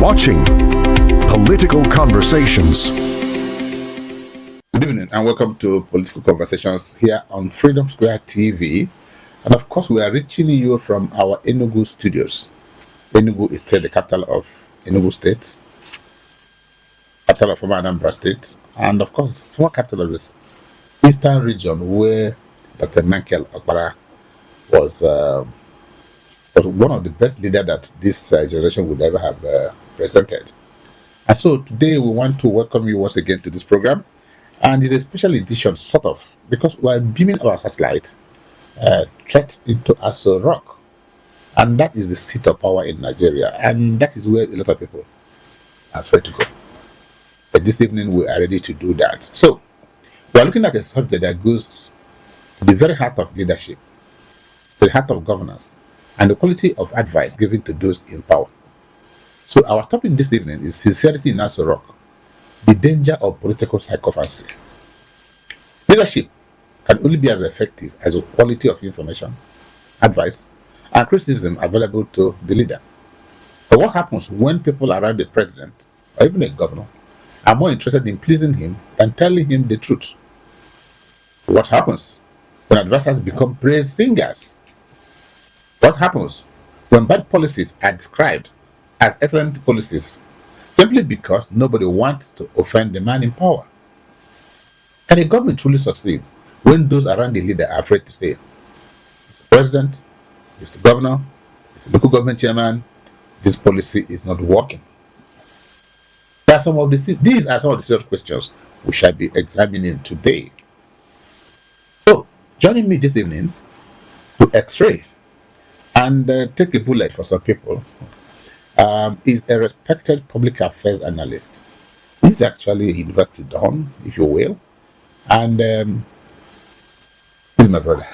watching Political Conversations. Good evening and welcome to Political Conversations here on Freedom Square TV. And of course, we are reaching you from our Enugu studios. Enugu is still the capital of Enugu State, capital of former Anambra State, and of course, former capital of this eastern region where Dr. Michael Okpara was one of the best leaders that this generation would ever have presented. And so today we want to welcome you once again to this program. And it's a special edition, sort of, because we are beaming our satellite straight into Aso Rock. And that is the seat of power in Nigeria. And that is where a lot of people are afraid to go. But this evening we are ready to do that. So we are looking at a subject that goes to the very heart of leadership, to the heart of governance, and the quality of advice given to those in power. So our topic this evening is sincerity in Aso Rock, the danger of political sycophancy. Leadership can only be as effective as the quality of information, advice, and criticism available to the leader. But what happens when people around the president, or even a governor, are more interested in pleasing him than telling him the truth? What happens when advisors become praise singers? What happens when bad policies are described as excellent policies simply because nobody wants to offend the man in power? Can a government truly succeed when those around the leader are afraid to say, Mr. President, Mr. Governor, Mr. Local Government Chairman, this policy is not working? These are some of the serious questions we shall be examining today. So, joining me this evening to X-ray and take a bullet for some people is a respected public affairs analyst. He's actually a university don, if you will, and he's my brother.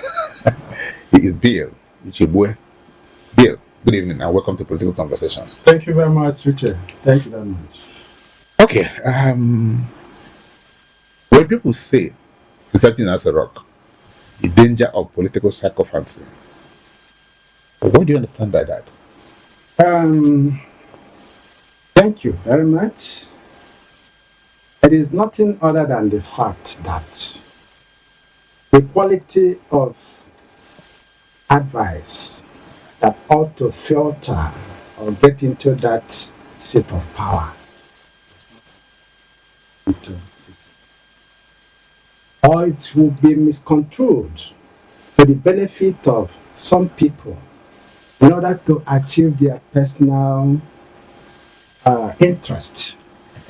He is Bill Uchegbue. Bill, good evening and welcome to Political Conversations. Thank you very much, Uche. Thank you very much. Okay, when people say sincerity in Aso Rock, the danger of political sycophancy, what do you understand by that? Thank you very much. It is nothing other than the fact that the quality of advice that ought to filter or get into that seat of power or it will be misconstrued to the benefit of some people in order to achieve their personal interest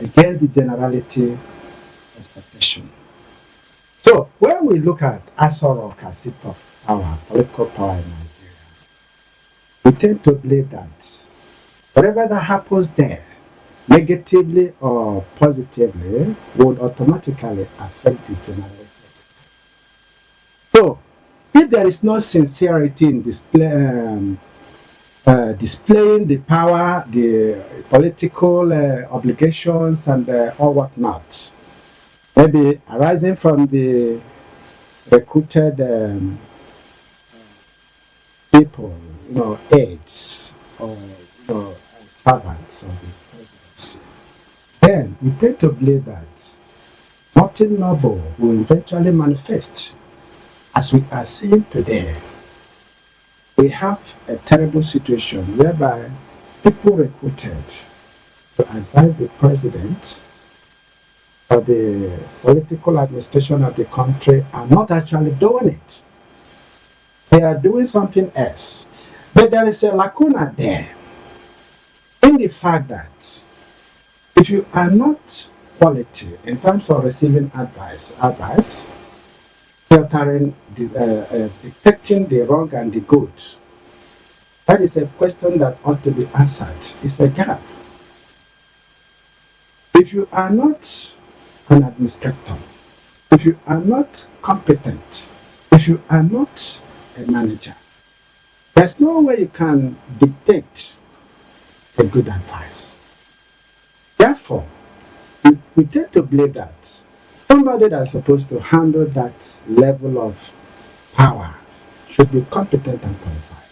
against the generality expectation. So when we look at Aso Rock as seat of power, political power in Nigeria, we tend to believe that whatever that happens there, negatively or positively, would automatically affect the generality. So if there is no sincerity in displaying the power, the political obligations, and all whatnot, maybe arising from the recruited people, aides or servants of the presidency, then we tend to believe that nothing noble will eventually manifest, as we are seeing today. We have a terrible situation whereby people recruited to advise the president or the political administration of the country are not actually doing it. They are doing something else. But there is a lacuna there in the fact that if you are not quality in terms of receiving advice, filtering, detecting the wrong and the good, that is a question that ought to be answered. It's a gap. If you are not an administrator, if you are not competent, if you are not a manager, there's no way you can dictate a good advice. Therefore, we tend to believe that somebody that's supposed to handle that level of power should be competent and qualified.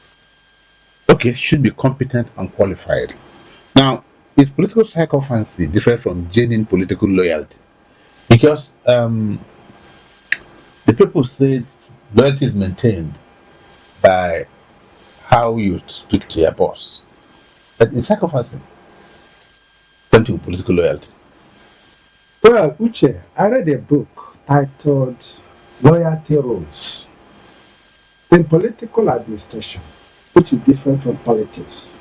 Okay, should be competent and qualified. Now, is political sycophancy different from genuine political loyalty? Because the people say loyalty is maintained by how you speak to your boss. But in sycophancy, something with political loyalty. Well, Uche, I read a book titled Loyalty Rules. In political administration, which is different from politics,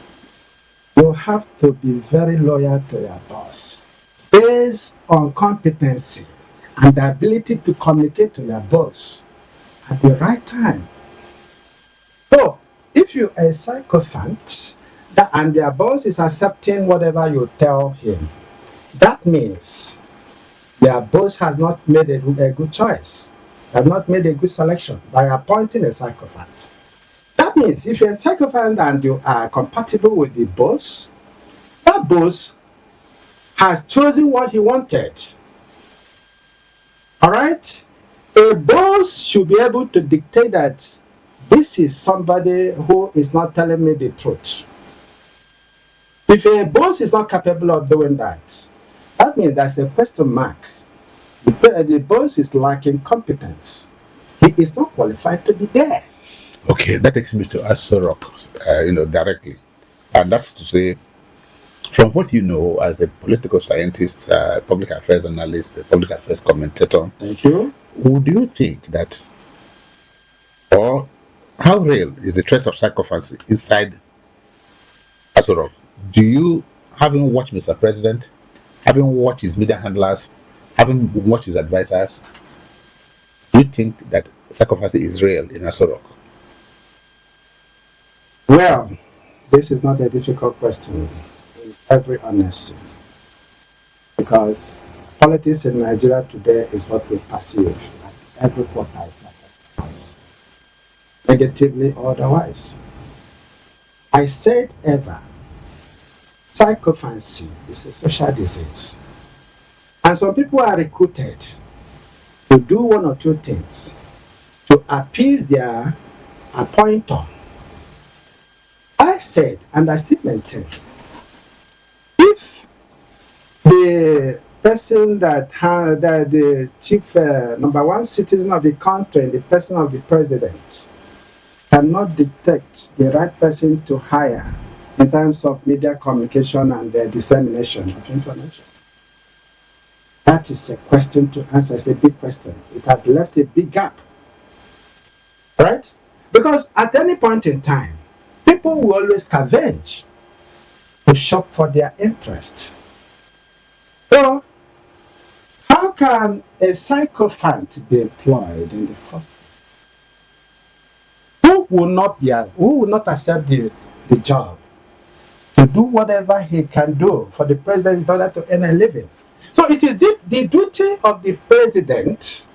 you have to be very loyal to your boss based on competency and the ability to communicate to your boss at the right time. So, if you are a sycophant and your boss is accepting whatever you tell him, that means your boss has not made a good choice, has not made a good selection by appointing a sycophant. That means if you're a sycophant and you are compatible with the boss, that boss has chosen what he wanted. All right? A boss should be able to dictate that this is somebody who is not telling me the truth. If a boss is not capable of doing that, that means there's a question mark. The boss is lacking competence. He is not qualified to be there. Okay, that takes me to Aso Rock, directly. And that's to say, from what you know as a political scientist, public affairs analyst, a public affairs commentator, Thank you. would you think that, or how real is the threat of sycophancy inside Aso Rock? Do you, having watched Mr. President, having watched his media handlers, having watched his advisors, do you think that sycophancy is real in Aso Rock? Well, this is not a difficult question in every honesty, because politics in Nigeria today is what we perceive. Like every quarter is like us, negatively or otherwise. I said ever, sycophancy is a social disease. And some people are recruited to do one or two things to appease their appointer. I said, and I still maintain, if the person that had the chief number one citizen of the country, the person of the president, cannot detect the right person to hire in terms of media communication and the dissemination of information, that is a question to answer. It's a big question. It has left a big gap. Right? Because at any point in time, people will always scavenge to shop for their interest. So, how can a sycophant be employed in the first place? Who will not accept the job to do whatever he can do for the president in order to earn a living? So it is the duty of the president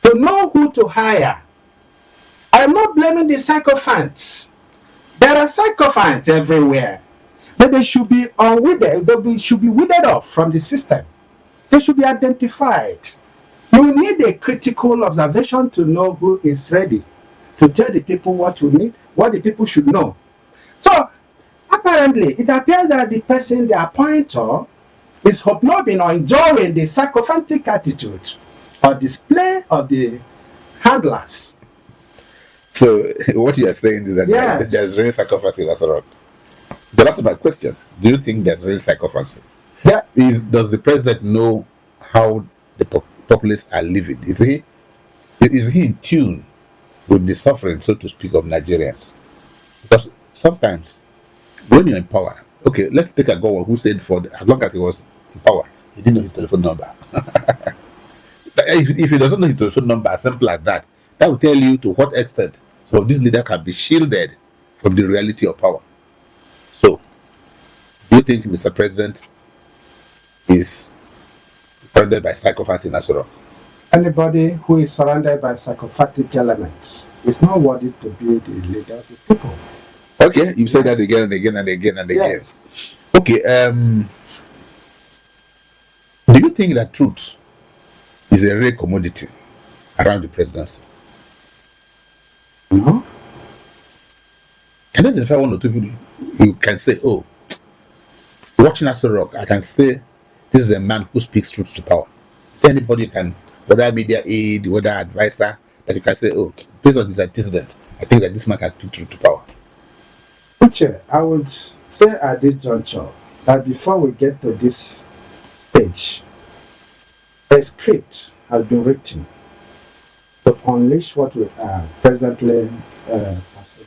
to know who to hire. I'm not blaming the sycophants. There are sycophants everywhere, but they should be unwithered. They should be withered off from the system. They should be identified. You need a critical observation to know who is ready to tell the people what you need, what the people should know. So apparently, it appears that the person, the appointer, is hobnobbing or enjoying the sycophantic attitude or display of the handlers. So what you are saying is that Yes. there's real sycophancy in Aso Rock. But that's my question. Do you think there's real sycophancy? Yeah. Does the president know how the populace are living? Is he in tune with the suffering, so to speak, of Nigerians? Because sometimes when you're in power, okay, let's take a guy who said as long as he was in power, he didn't know his telephone number. If he doesn't know his telephone number, as simple as that, that will tell you to what extent some of these leaders can be shielded from the reality of power. So, do you think Mr. President is surrounded by sycophants in Aso Rock? Anybody who is surrounded by psychopathic elements is not worthy to be the leader of the people. Okay, you said that Yes. again and again and again and again. Yes. Okay, do you think that truth is a rare commodity around the presidency? No? Can you identify one or two people you can say, oh, Watching Aso Rock, I can say this is a man who speaks truth to power. So anybody can, whether media aid, whether advisor, that you can say, oh, based on his antecedent, I think that this man can speak truth to power. Uche, I would say at this juncture that before we get to this stage, a script has been written to unleash what we are presently perceiving.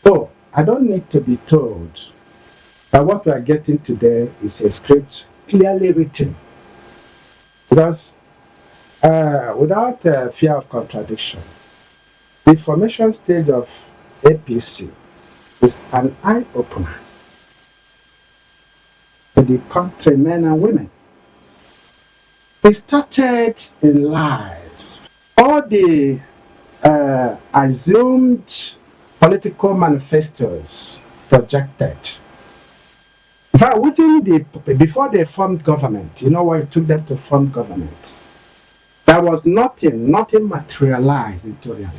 So, I don't need to be told that what we are getting today is a script clearly written. Because without fear of contradiction, the formation stage of APC is an eye-opener to the country men and women. It started in lies. All the assumed political manifestos projected. In fact, before they formed government, you know what it took them to form government? There was nothing materialized into reality.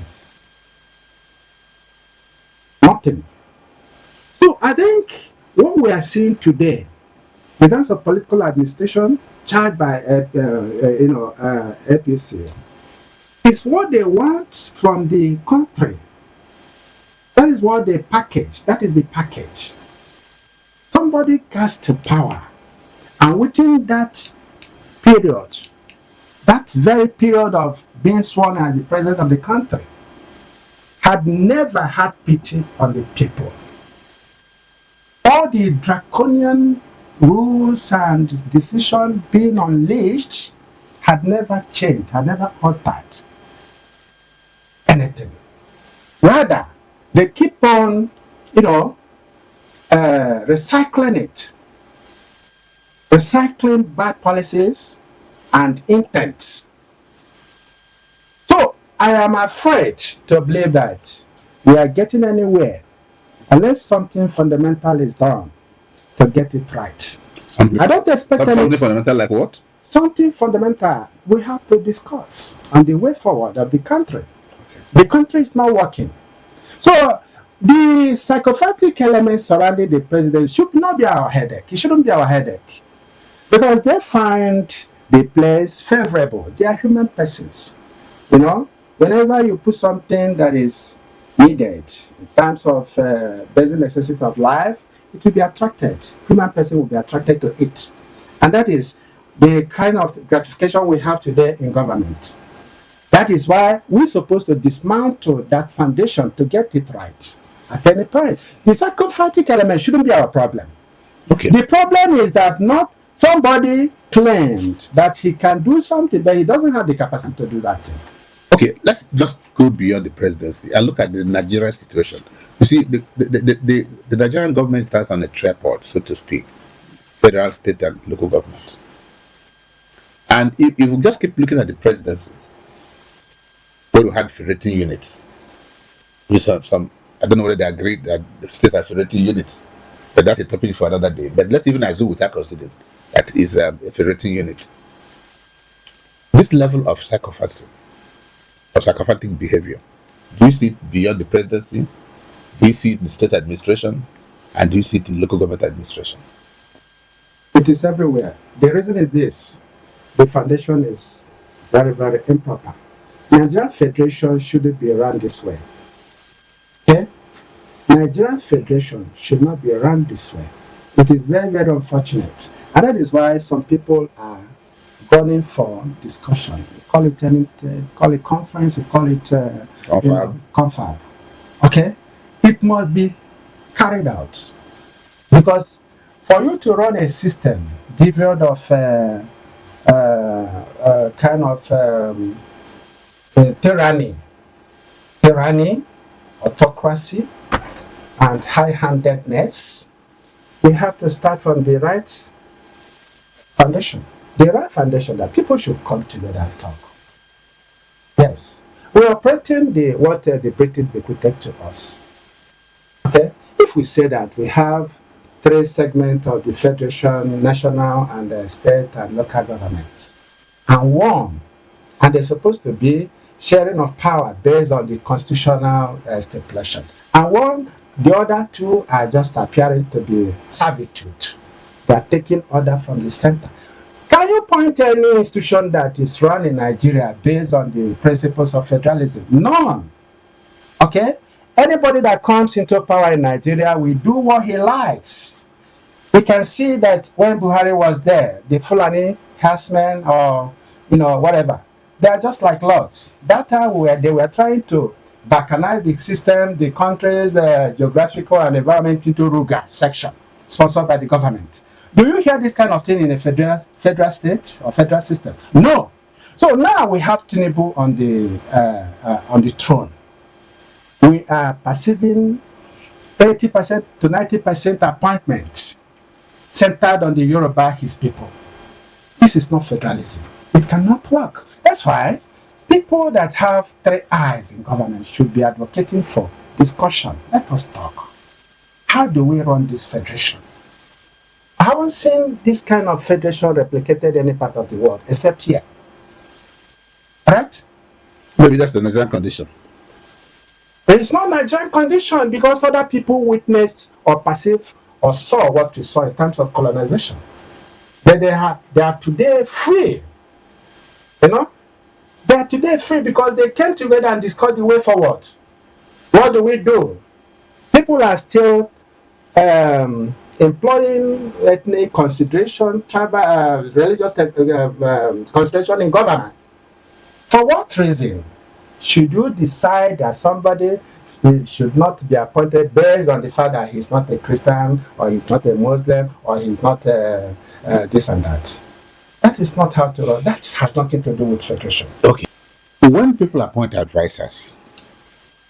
Nothing. So I think what we are seeing today, in terms of political administration charged by APC, is what they want from the country. That is what they package. That is the package. Somebody gets to power, and within that period, that very period of being sworn as the president of the country, had never had pity on the people. All the draconian rules and decisions being unleashed had never changed, had never altered anything. Rather, they keep on, recycling bad policies and intents. So I am afraid to believe that we are getting anywhere unless something fundamental is done to get it right. I don't expect something fundamental like what? Something fundamental we have to discuss on the way forward of the country. The country is not working. So the psychopathic elements surrounding the president should not be our headache. It shouldn't be our headache. Because they find the place favorable. They are human persons. Whenever you put something that is needed in terms of basic necessity of life, it will be attracted. Human person will be attracted to it. And that is the kind of gratification we have today in government. That is why we're supposed to dismantle that foundation to get it right at any point. The psychopathic element shouldn't be our problem. Okay. The problem is that not somebody claimed that he can do something, but he doesn't have the capacity to do that thing. Okay, let's just go beyond the presidency and look at the Nigerian situation. You see, the Nigerian government stands on a tripod, so to speak, federal, state, and local government. And if we just keep looking at the presidency, where we had federating units, we saw some, I don't know whether they agreed that the states are federating units, but that's a topic for another day. But let's even assume without considering that is a federating unit. This level of psychopathy, or psychopathic behavior, do you see it beyond the presidency? Do you see it in the state administration? And do you see it in local government administration? It is everywhere. The reason is this. The foundation is very, very improper. Nigerian Federation shouldn't be run this way. Okay? Nigerian Federation should not be run this way. It is very, very unfortunate. And that is why some people are gunning for discussion. We call it conference, we call it confab. Okay? It must be carried out. Because for you to run a system devoid of tyranny, autocracy, and high-handedness, we have to start from the right foundation. The right foundation that people should come together and talk. Yes. We are operating what the British bequeathed to us. Okay? If we say that we have 3 segments of the federation, national and state and local government, and they're supposed to be sharing of power based on the constitutional stipulation, and one The other two are just appearing to be servitude. They are taking order from the center. Can you point to any institution that is run in Nigeria based on the principles of federalism? None. Okay? Anybody that comes into power in Nigeria will do what he likes. We can see that when Buhari was there, the Fulani herdsmen or whatever, they are just like lords. That time they were trying to balkanize the system, the country's geographical and environment into Ruga section, sponsored by the government. Do you hear this kind of thing in a federal state or federal system? No. So now we have Tinubu on the throne. We are perceiving 80% to 90% appointments centered on the Yoruba, his people. This is not federalism. It cannot work. That's why people that have three eyes in government should be advocating for discussion. Let us talk. How do we run this federation? I haven't seen this kind of federation replicated any part of the world except here. Right? Maybe that's the Nigerian condition. But it's not Nigerian condition because other people witnessed or perceived or saw what we saw in terms of colonization. But they are today free. They are today free because they came together and discussed the way forward. What do we do? People are still employing ethnic consideration, tribal, religious consideration in governance. For what reason should you decide that somebody should not be appointed based on the fact that he's not a Christian or he's not a Muslim or he's not this and that? That is not how to run. That has nothing to do with federation. Okay. When people appoint advisors,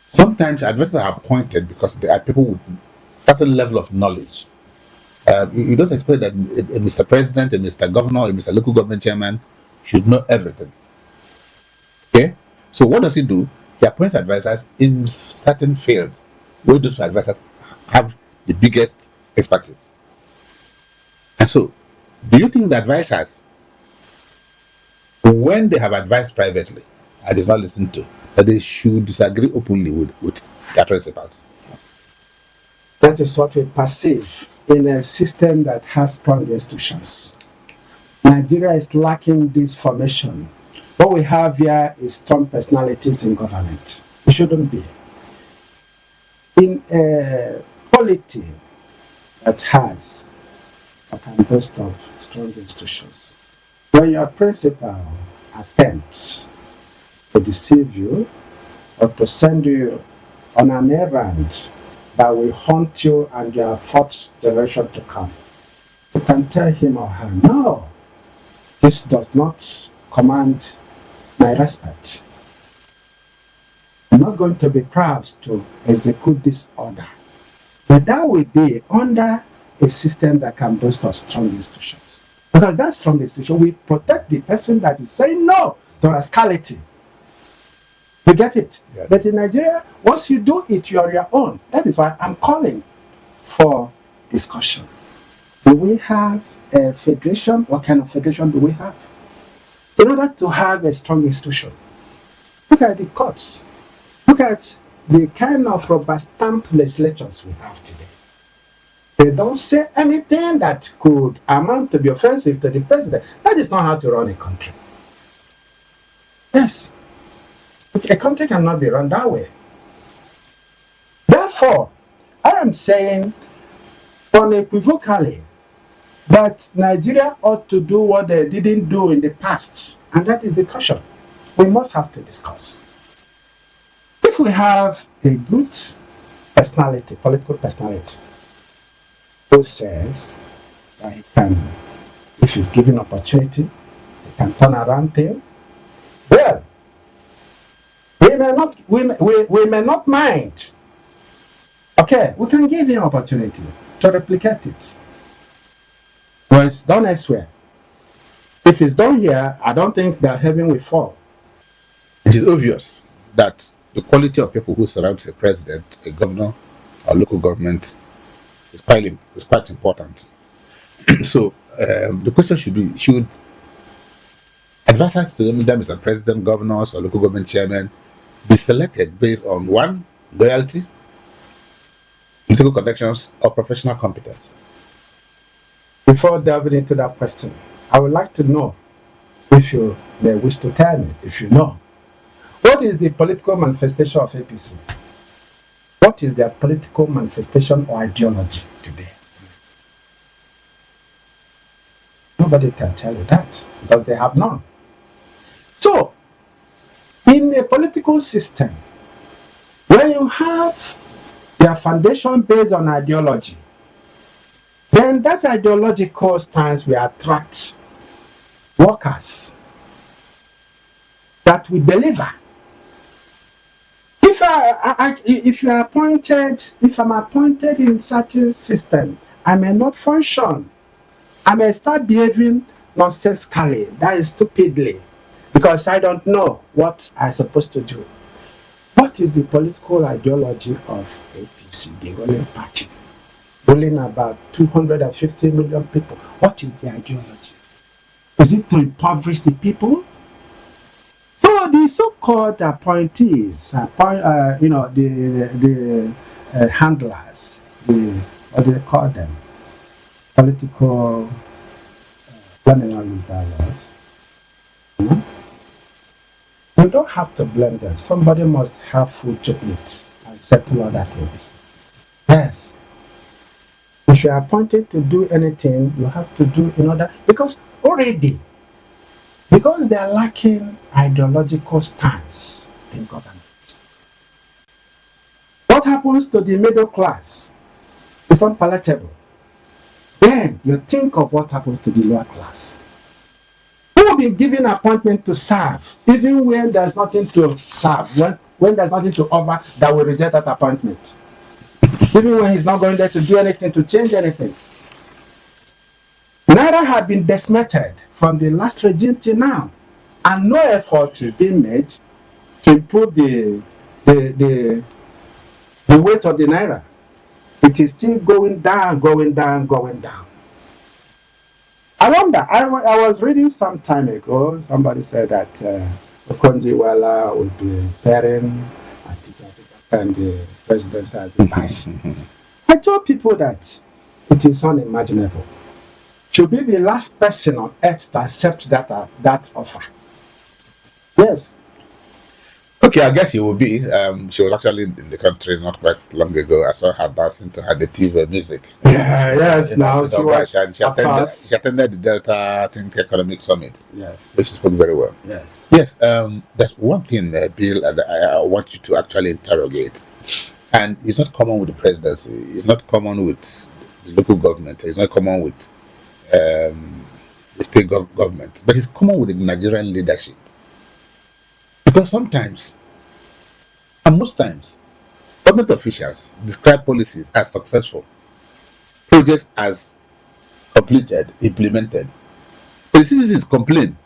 sometimes advisors are appointed because they are people with certain level of knowledge. You don't expect that a Mr. President, a Mr. Governor, a Mr. Local Government Chairman should know everything. Okay? So what does he do? He appoints advisors in certain fields where those advisors have the biggest expertise. And so, do you think the advisors, when they have advised privately and is not listened to, that they should disagree openly with their principals? That is what we perceive in a system that has strong institutions. Nigeria is lacking this formation. What we have here is strong personalities in government. It shouldn't be. In a polity that has a boast of strong institutions, when your principal attempts to deceive you or to send you on an errand that will haunt you and your fourth generation to come, you can tell him or her, no, this does not command my respect. I'm not going to be proud to execute this order. But that will be under a system that can boast of strong institutions. Because that strong institution will protect the person that is saying no to rascality. You get it? Yeah. But in Nigeria, once you do it, you are your own. That is why I'm calling for discussion. Do we have a federation? What kind of federation do we have? In order to have a strong institution, look at the courts. Look at the kind of rubber stamp legislatures we have today. They don't say anything that could amount to be offensive to the president. That is not how to run a country. Yes. A country cannot be run that way. Therefore, I am saying unequivocally that Nigeria ought to do what they didn't do in the past, and that is the caution. We must have to discuss. If we have a good personality, political personality, who says that he can, if he's given opportunity, he can turn around things, well, we may not mind. Okay, we can give him opportunity to replicate it. Well, it's done elsewhere. If it's done here, I don't think that heaven will fall. It is obvious that the quality of people who surround a president, a governor, or local government is quite important. So the question should be, should advisors to them as a president, governors, or local government chairman be selected based on one, loyalty, political connections, or professional competence? Before delving into that question, I would like to know, if you may wish to tell me, if you know, what is the political manifestation of APC? What is their political manifestation or ideology today? Nobody can tell you that because they have none. So, in a political system, when you have their foundation based on ideology, then that ideological stance will attract workers that will deliver. If you are appointed, if I'm appointed in certain system, I may not function. I may start behaving nonsensically, that is stupidly, because I don't know what I'm supposed to do. What is the political ideology of APC, the ruling party? Ruling about 250 million people. What is the ideology? Is it to impoverish the people? So the so-called appointees, the handlers, what do they call them? Political, let me not use that word. You don't have to blame them. Somebody must have food to eat and settle other things. Yes. If you are appointed to do anything, you have to do in order, because they are lacking ideological stance in government. What happens to the middle class is unpalatable. Then you think of what happens to the lower class. Who will be given appointment to serve, even when there's nothing to serve, when there's nothing to offer, that will reject that appointment. Even when he's not going there to do anything, to change anything. Naira had been decimated from the last regime till now, and no effort is being made to improve the weight of the Naira. It is still going down. I wonder, I was reading some time ago, somebody said that Okonjo-Iweala would be pairing and the presidency as the vice. I told people that it is unimaginable. Should be the last person on earth to accept that offer. Yes. Okay, I guess she will be. She was actually in the country not quite long ago. I saw her dancing to her native music. Yeah, yes, now she was. She attended the Delta, I think, Economic Summit. Yes. Which she spoke very well. Yes. Yes, there's one thing, Bill, that I want you to actually interrogate. And it's not common with the presidency. It's not common with the local government. It's not common with the state government. But it's common with the Nigerian leadership. Because sometimes, and most times, government officials describe policies as successful, projects as completed, implemented. But the citizens complain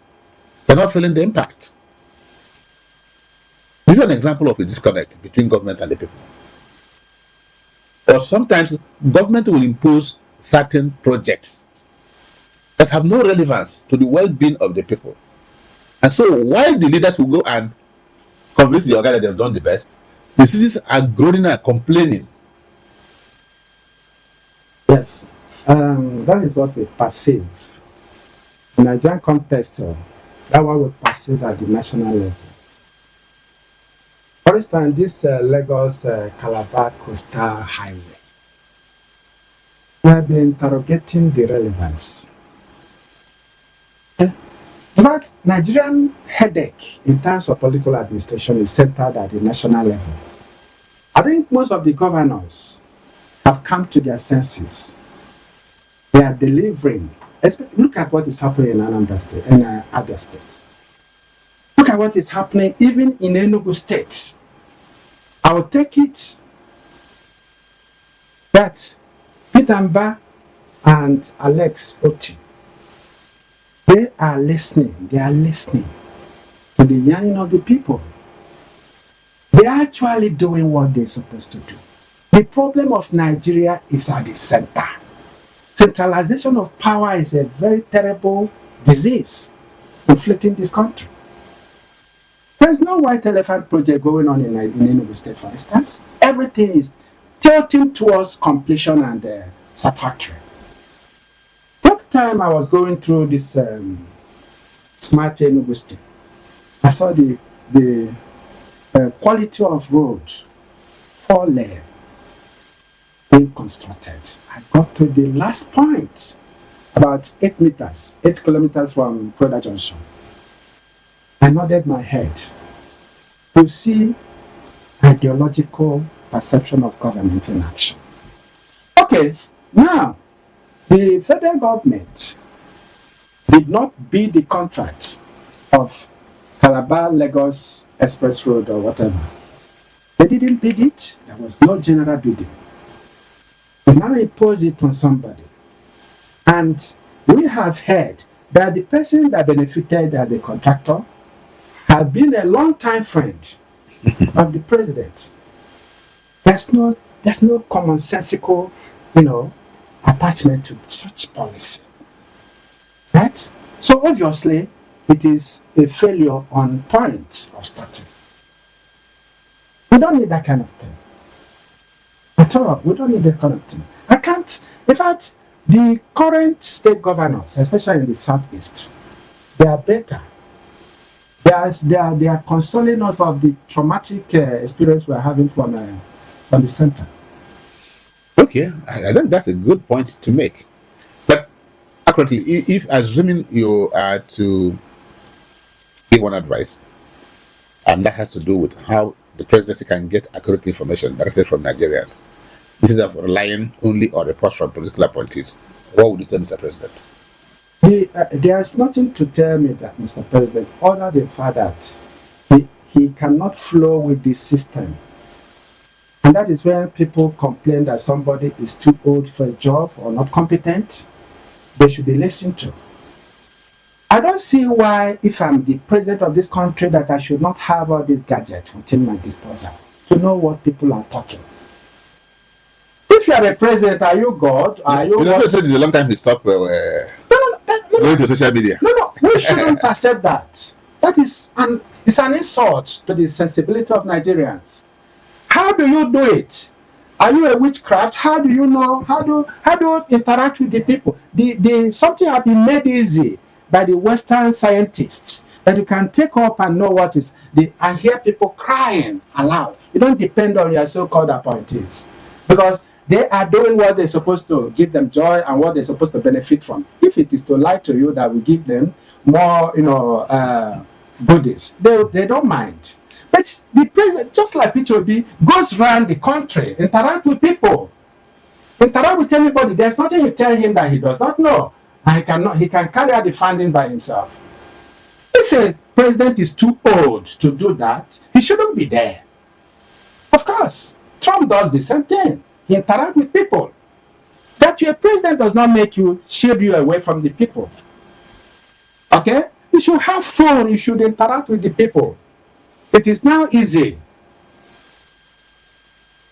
they're not feeling the impact. This is an example of a disconnect between government and the people. Or sometimes government will impose certain projects that have no relevance to the well-being of the people. And so while the leaders will go and convince the organ that they've done the best, the citizens are groaning and complaining. Yes, that is what we perceive. In the Nigerian context, that's what we perceive at the national level. For instance, this Lagos Calabar Coastal Highway, we have been interrogating the relevance. But Nigerian headache in terms of political administration is centered at the national level. I think most of the governors have come to their senses. They are delivering. Look at what is happening in Anambra State, in other states. Look at what is happening even in Enugu State. I will take it that Peter Mba and Alex Oti, they are listening to the yearning of the people. They are actually doing what they're supposed to do. The problem of Nigeria is at the center. Centralization of power is a very terrible disease inflicting this country. There's no white elephant project going on in Enugu State, for instance. Everything is tilting towards completion and satisfactory. The other time I was going through this smart Enugu, I saw the quality of road, 4-lane, being constructed. I got to the last point, about 8 kilometers from Proda Junction. I nodded my head to see ideological perception of government in action. Okay, now, the federal government did not bid the contract of Calabar-Lagos Express Road or whatever. They didn't bid it. There was no general bidding. They now impose it on somebody. And we have heard that the person that benefited as the contractor had been a long-time friend of the president. There's no commonsensical, attachment to such policy. Right? So obviously, it is a failure on point of starting. We don't need that kind of thing. At all, we don't need that kind of thing. In fact, the current state governors, especially in the southeast, they are better. They are consoling us of the traumatic experience we are having from the center. Okay, I think that's a good point to make. But accurately, if assuming you are to give one advice, and that has to do with how the presidency can get accurate information directly from Nigerians, instead of relying only on reports from political appointees, what would you tell Mr. President? There is nothing to tell me that Mr. President, other than the fact that he cannot flow with the system. And that is when people complain that somebody is too old for a job or not competent. They should be listened to. I don't see why, if I'm the president of this country, that I should not have all these gadgets within my disposal to know what people are talking. If you are a president, are you God? Are you? Mr. President, it's a long time he stopped going to social media. No, we shouldn't accept that. That is it's an insult to the sensibility of Nigerians. How do you do it? Are you a witchcraft? How do you know? How do you interact with the people? Something has been made easy by the Western scientists that you can take up and know what is and hear people crying aloud. You don't depend on your so-called appointees because they are doing what they're supposed to give them joy and what they're supposed to benefit from. If it is to lie to you that we give them more, goodies, they don't mind. But the president, just like P2B, goes around the country, interact with people, interact with anybody. There's nothing you tell him that he does not know. And he can carry out the funding by himself. If a president is too old to do that, he shouldn't be there. Of course, Trump does the same thing. He interacts with people. That your president does not make you shield you away from the people. Okay? You should have fun. You should interact with the people. It is now easy.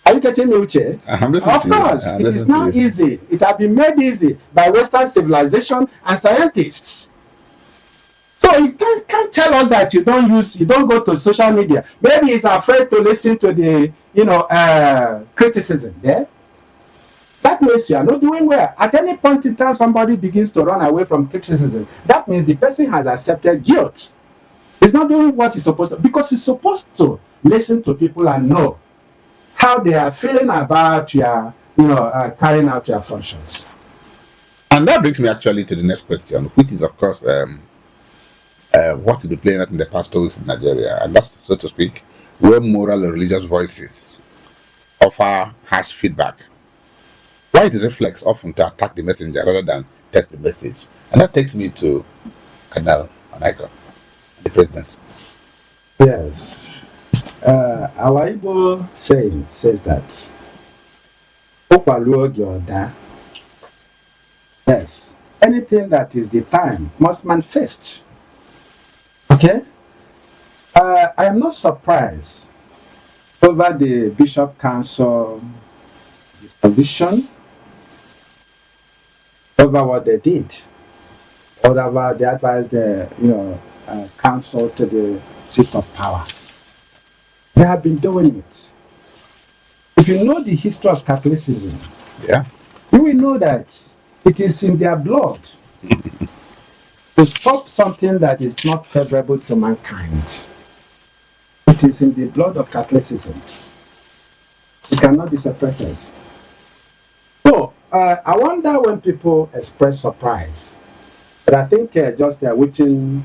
Are you getting me, Uche? Of course, it is now easy. It has been made easy by Western civilization and scientists. So you can't tell us that you don't go to social media. Maybe he's afraid to listen to the criticism there. That means you are not doing well. At any point in time, somebody begins to run away from criticism. That means the person has accepted guilt. He's not doing what he's supposed to, because he's supposed to listen to people and know how they are feeling about your, carrying out your functions. And that brings me actually to the next question, which is, of course, what is the playing out in the past 2 weeks in Nigeria, and that's, so to speak, where moral and religious voices offer harsh feedback. Why it reflects often to attack the messenger rather than test the message. And that takes me to Colonel Onaiko, the presidency. Yes. Our Igbo saying says that yes, anything that is the time must manifest. Okay? I am not surprised over the Bishop Council disposition, over what they did, over they advised the council to the seat of power. They have been doing it. If if you know the history of Catholicism, Yeah. you will know that it is in their blood to stop something that is not favorable to mankind. It is in the blood of Catholicism. It cannot be separated. So, I wonder when people express surprise. But I think just they are within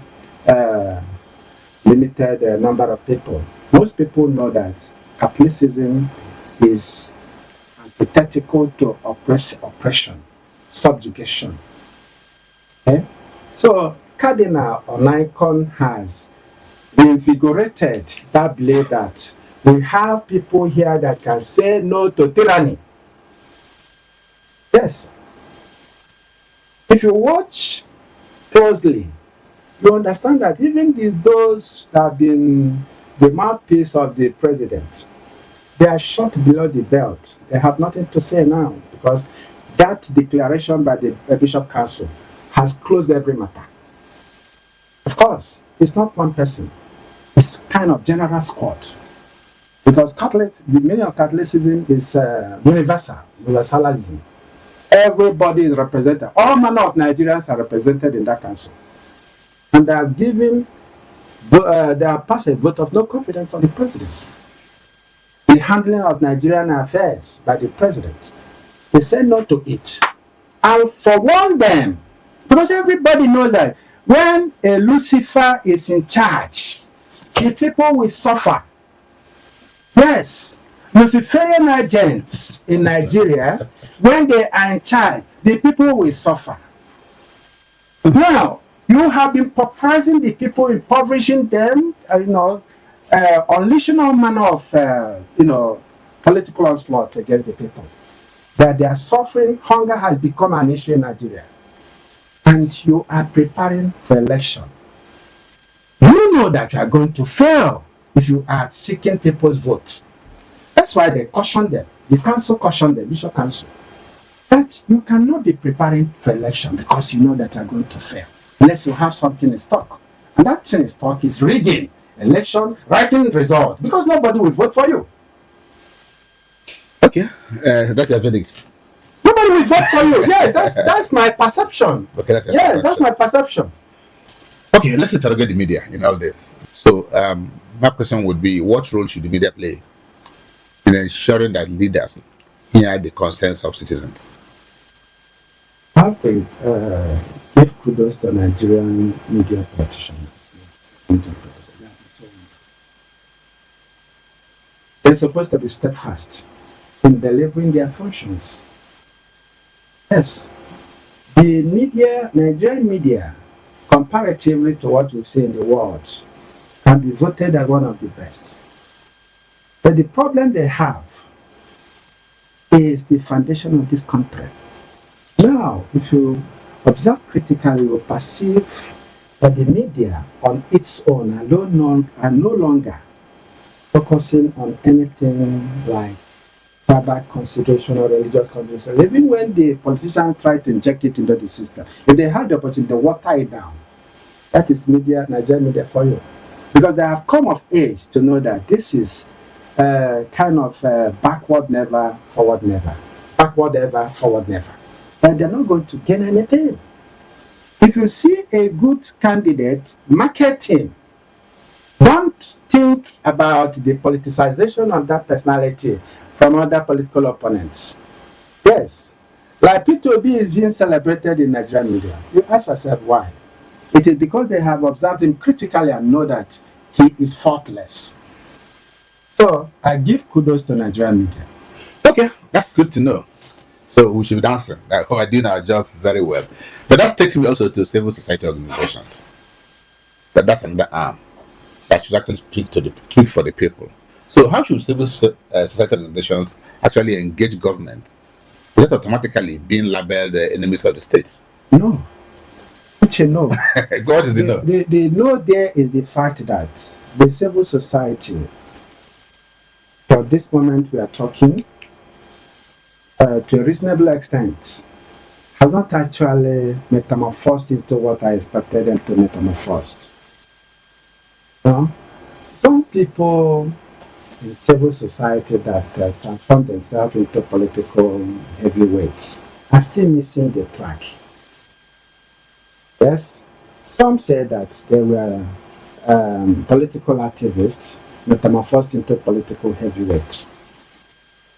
limited number of people. Most people know that Catholicism is antithetical to oppression, subjugation. Okay? So, Cardinal Onaikon has reinvigorated that belief that we have people here that can say no to tyranny. Yes. If you watch closely, you understand that even those that have been the mouthpiece of the president, they are shot below the belt. They have nothing to say now because that declaration by the Bishop Council has closed every matter. Of course, it's not one person. It's kind of general squad. Because the meaning of Catholicism is universalism. Everybody is represented. All manner of Nigerians are represented in that council. And they have passed a vote of no confidence on the presidency. The handling of Nigerian affairs by the president. They said no to it. And forewarn them. Because everybody knows that when a Lucifer is in charge, the people will suffer. Yes, Luciferian agents in Nigeria, when they are in charge, the people will suffer. Now, you have been paupering the people, impoverishing them, unleashing all manner of, political onslaught against the people. That they are suffering, hunger has become an issue in Nigeria. And you are preparing for election. You know that you are going to fail if you are seeking people's votes. That's why they caution them. The council cautioned them, Bishop Council, that you cannot be preparing for election because you know that you are going to fail unless you have something in stock. And that thing in stock is rigging election, writing result, because nobody will vote for you. Okay, that's your verdict. Nobody will vote for you. Yes, that's my perception. Okay, that's my perception. Okay, let's interrogate the media in all this. So, my question would be, what role should the media play in ensuring that leaders hear the concerns of citizens? I have to give kudos to Nigerian media politicians. They're supposed to be steadfast in delivering their functions. Yes, the media, Nigerian media, comparatively to what we see in the world, can be voted as one of the best. But the problem they have is the foundation of this country. Now, if you observe critically, you will perceive that the media on its own are no longer focusing on anything like tribal consideration or religious consideration. Even when the politicians try to inject it into the system, if they had the opportunity to water it down, that is media, Nigerian media for you. Because they have come of age to know that this is kind of backward never, forward never. Backward ever, forward never. But they're not going to gain anything. If you see a good candidate, market him. Don't think about the politicization of that personality from other political opponents. Yes, like P2B is being celebrated in Nigerian media. You ask yourself why. It is because they have observed him critically and know that he is faultless. So I give kudos to Nigerian media. Okay, that's good to know. So we should be dancing. We're doing our job very well. But that takes me also to civil society organizations. But that's another arm that should actually speak for the people. So how should civil society organizations actually engage government without automatically being labeled enemies of the state? No. Which you know. What is the no? The no there is the fact that the civil society, for this moment we are talking, to a reasonable extent, have not actually metamorphosed into what I expected them to metamorphose. Some people in civil society that transformed themselves into political heavyweights are still missing the track. Yes, some say that they were political activists metamorphosed into political heavyweights.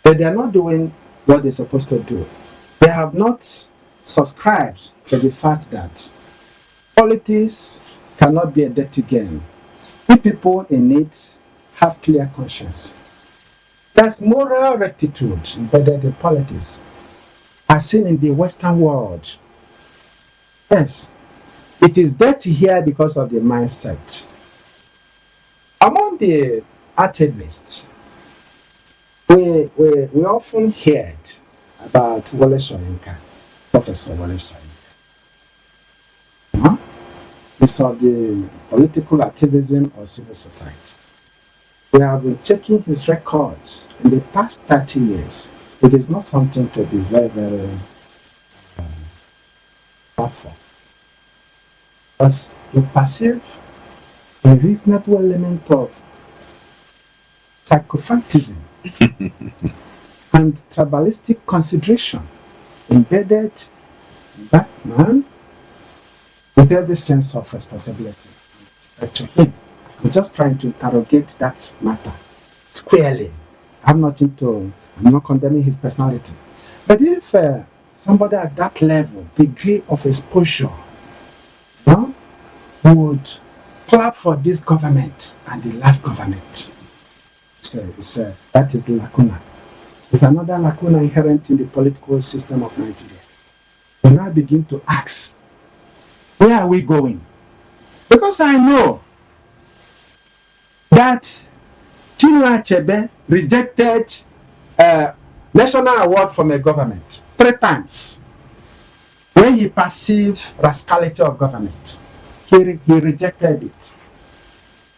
But they are not doing what they're supposed to do. They have not subscribed to the fact that politics cannot be a dirty game. We people in it have clear conscience. There's moral rectitude embedded in politics, as seen in the Western world. Yes, it is dirty here because of the mindset. Among the activists, we often heard about Wole Soyinka, Professor Wole Soyinka. Huh? It's of the political activism or civil society. We have been checking his records in the past 30 years. It is not something to be very, very proud for. Because you perceive a reasonable element of psychophantism and tribalistic consideration embedded in that man with every sense of responsibility to him. I'm just trying to interrogate that matter squarely. I'm not condemning his personality. But if somebody at that level, degree of exposure, would clap for this government and the last government, that is the lacuna. There's another lacuna inherent in the political system of Nigeria. We now begin to ask, where are we going? Because I know that Chinua Achebe rejected a national award from a government 3 times when he perceived rascality of government. He rejected it.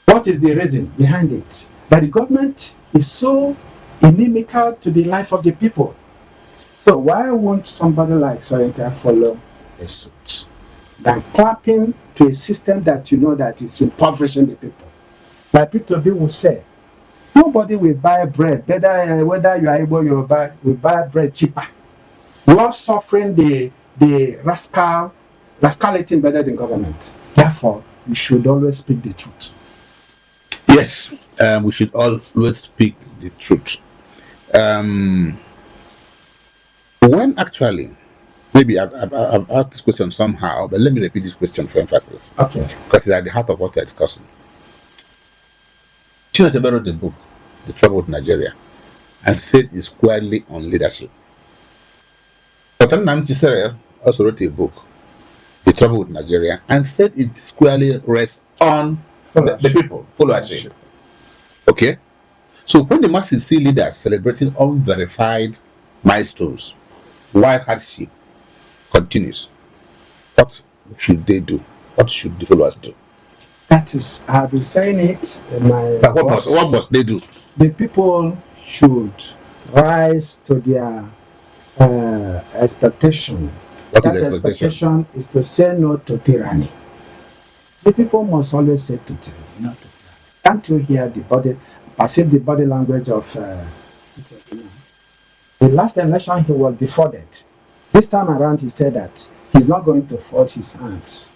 What is the reason behind it? That the government is so inimical to the life of the people. So why won't somebody like Soyinka follow a suit than clapping to a system that you know that is impoverishing the people? Like Peter B will say, nobody will buy bread, whether you are able to will buy bread cheaper. We are suffering the rascality embedded in government. Therefore, we should always speak the truth. Yes, we should always speak the truth. When actually, maybe I've asked this question somehow, but let me repeat this question for emphasis. Okay. Because it's at the heart of what we're discussing. Chinua Achebe wrote the book, The Trouble with Nigeria, and said it's squarely on leadership. Dr. Nnamdi Chisere also wrote a book, The Trouble with Nigeria, and said it squarely rests on the people, followership. Okay? So when the masses see leaders celebrating unverified milestones, while hardship continues, what should they do? What should the followers do? That is, I've been saying it in my But what must they do? The people should rise to their expectation. What that is expectation? Is to say no to tyranny. The people must always say to tyranny, not to tyranny. Can't you hear perceive the body language of the last election he was defrauded. This time around he said that he's not going to fold his hands.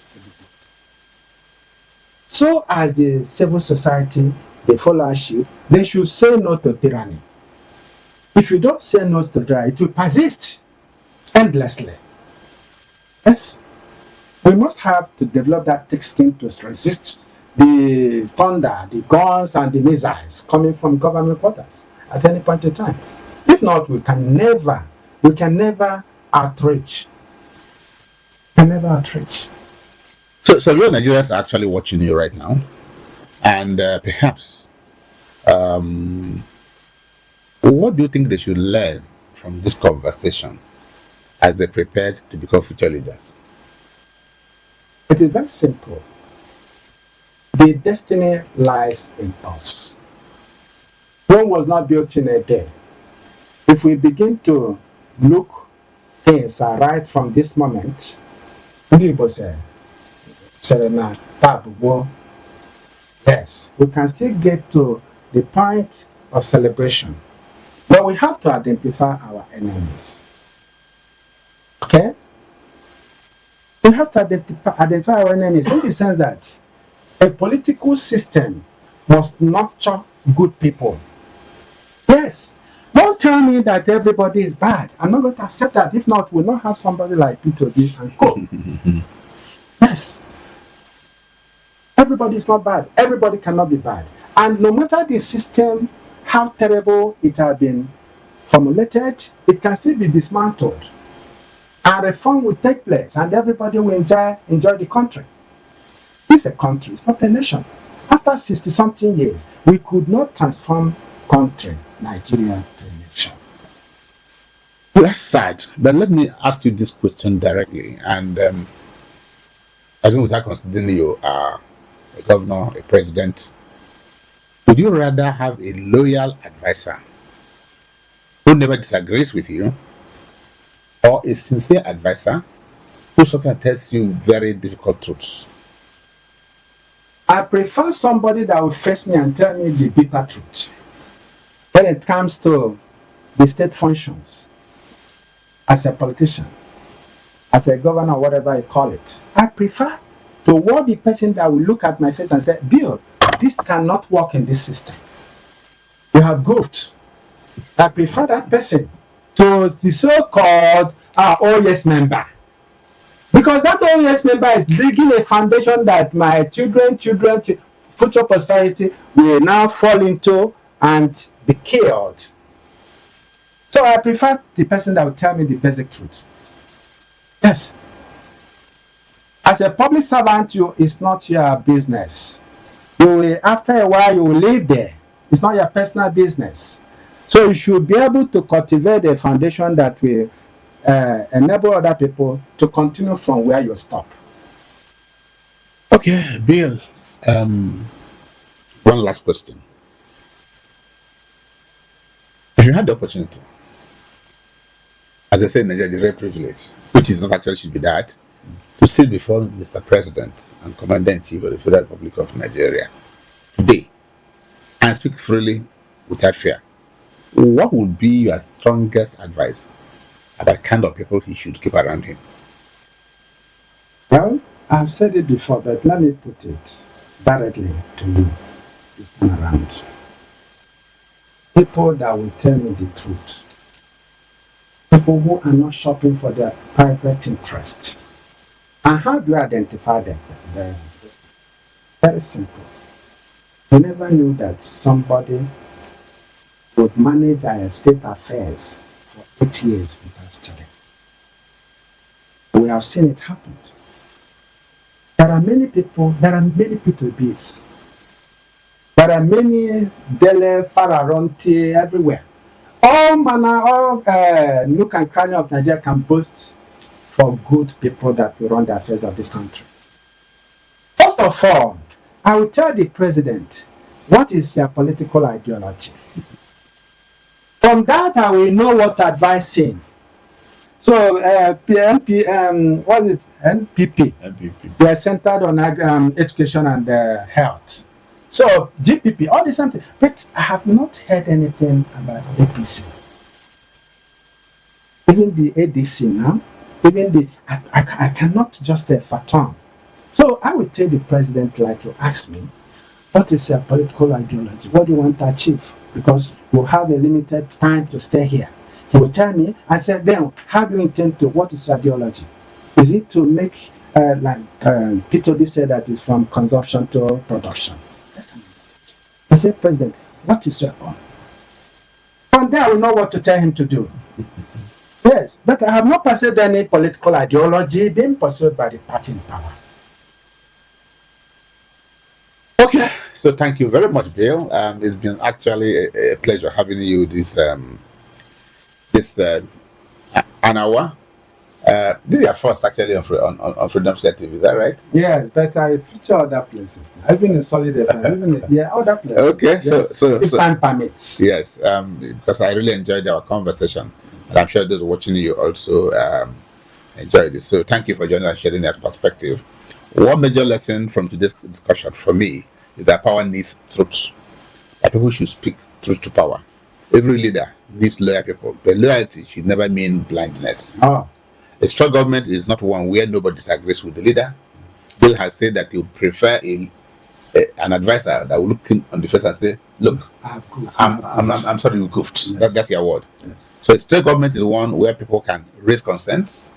So as the civil society, the followership, they should say no to tyranny. If you don't say no to tyranny, it will persist endlessly. Yes. We must have to develop that thick skin to resist the thunder, the guns, and the missiles coming from government quarters at any point in time. If not, we can never outreach. So your Nigerians are actually watching you right now, and perhaps, what do you think they should learn from this conversation as they prepare to become future leaders? It is very simple. The destiny lies in us. Rome was not built in a day. If we begin to look things right from this moment, yes, we can still get to the point of celebration. But we have to identify our enemies. Okay? We have to identify our enemies in the sense that a political system must nurture good people. Yes. Don't tell me that everybody is bad. I'm not going to accept that. If not, we'll not have somebody like Peter B and Co. Yes. Everybody is not bad. Everybody cannot be bad. And no matter the system, how terrible it has been formulated, it can still be dismantled. And reform will take place, and everybody will enjoy the country. It's a country, it's not a nation. After 60-something years, we could not transform country, Nigeria, to a nation. That's sad. But let me ask you this question directly. And as without considering you are a governor, a president, would you rather have a loyal advisor who never disagrees with you, or a sincere advisor who sometimes tells you very difficult truths? I prefer somebody that will face me and tell me the bitter truth. When it comes to the state functions, as a politician, as a governor, whatever you call it, I prefer to want the person that will look at my face and say, Bill, this cannot work in this system. You have goofed. I prefer that person to the so-called OES member. Because that OES member is digging a foundation that my children, future posterity will now fall into and be killed. So I prefer the person that will tell me the basic truth. Yes. As a public servant, it's not your business. After a while, you will live there. It's not your personal business. So you should be able to cultivate a foundation that will enable other people to continue from where you stop. Okay, Bill. One last question. If you had the opportunity, as I said in Nigeria, the rare privilege, which is not actually should be that, to sit before Mr. President and Commander-in-Chief of the Federal Republic of Nigeria today and speak freely without fear, what would be your strongest advice about the kind of people he should keep around him? Well, I've said it before, but let me put it directly to you this time around. People that will tell me the truth. People who are not shopping for their private interest. And how do you identify them? Very simple. You never knew that somebody would manage our state affairs for 8 years without stealing. We have seen it happen. There are many people bees. There are many Dele, Fararonti everywhere. All nook and cranny of Nigeria can boast for good people that will run the affairs of this country. First of all, I will tell the president, what is your political ideology? From that, I will know what to advise him. So, NPP, they are centered on education and now. So GPP, all the same thing. But I have not heard anything about APC. Even the ADC now, even the, I cannot just fathom. So I would tell the president, like you asked me, what is your political ideology? What do you want to achieve? Because you have a limited time to stay here. He will tell me, I said, then, how do you intend to, what is your ideology? Is it to make, Peter B said that it's from consumption to production? That's an ideology. I said, President, what is your own? From there, I will know what to tell him to do. Yes, but I have not pursued any political ideology being pursued by the party in power. Okay, so thank you very much, Bill. It's been actually a pleasure having you this an hour. This is your first actually on Freedom Square TV, is that right? Yes, but I feature other places. Even in Solid FM, even in other places. Okay, yes. so if time permits. Yes, because I really enjoyed our conversation, and I'm sure those watching you also enjoyed it. So thank you for joining us, sharing that perspective. One major lesson from today's discussion for me is that power needs truth. that people should speak truth to power. Every leader needs loyal people, but loyalty should never mean blindness. Ah, A strong government is not one where nobody disagrees with the leader. Bill has said that he would prefer an advisor that will look him on the face and say, "Look, I'm sorry you goofed." Yes. That's your word. Yes. So a straight government is one where people can raise concerns,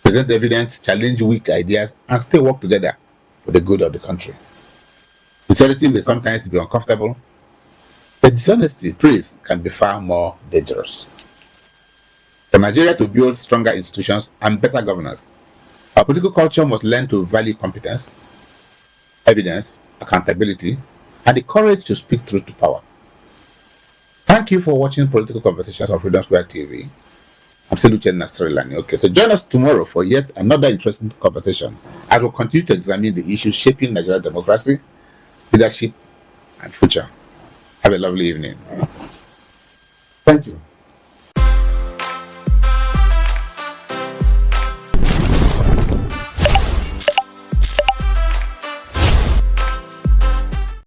present evidence, challenge weak ideas, and still work together for the good of the country. Sincerity may sometimes be uncomfortable, but dishonesty, praise, can be far more dangerous. For Nigeria to build stronger institutions and better governance, our political culture must learn to value competence, evidence, accountability, and the courage to speak truth to power. Thank you for watching Political Conversations on Freedom Square TV. I'm still Uchegbue. Okay, so join us tomorrow for yet another interesting conversation as we'll continue to examine the issues shaping Nigerian democracy, leadership, and future. Have a lovely evening. Thank you.